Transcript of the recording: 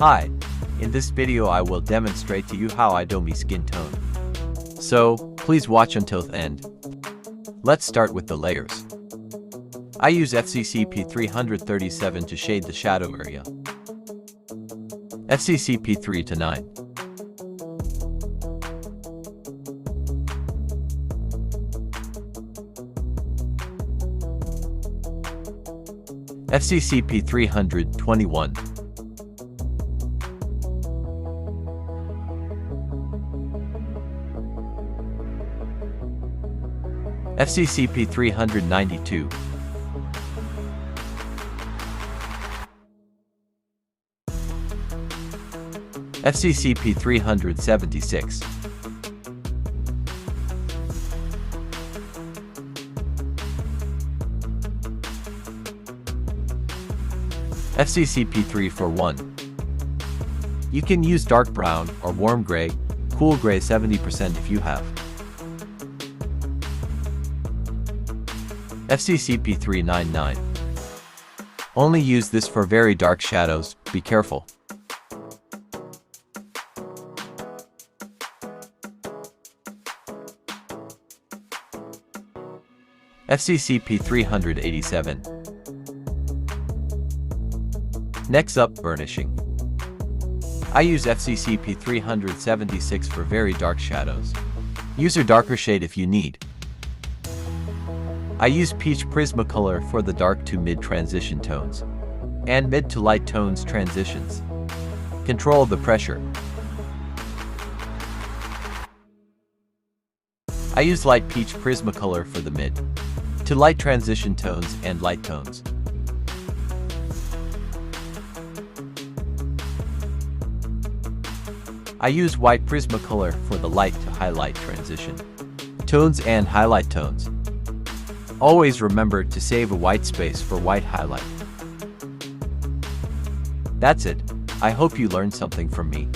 Hi, in this video I will demonstrate to you how I do my skin tone. So, please watch until the end. Let's start with the layers. I use Fccp 337 to shade the shadow area. Fccp 3 to 9. Fccp 321. Fccp 392. Fccp 376. Fccp 341. You can use dark brown or warm gray, cool gray 70% if you have. Fccp 399. Only use this for very dark shadows, be careful. Fccp 387. Next up, burnishing. I use Fccp 376 for very dark shadows. Use a darker shade if you need. I use peach Prismacolor for the dark to mid transition tones, and mid to light tones transitions. Control the pressure. I use light peach Prismacolor for the mid to light transition tones and light tones. I use white Prismacolor for the light to highlight transition tones and highlight tones. Always remember to save a white space for white highlight. That's it. I hope you learned something from me.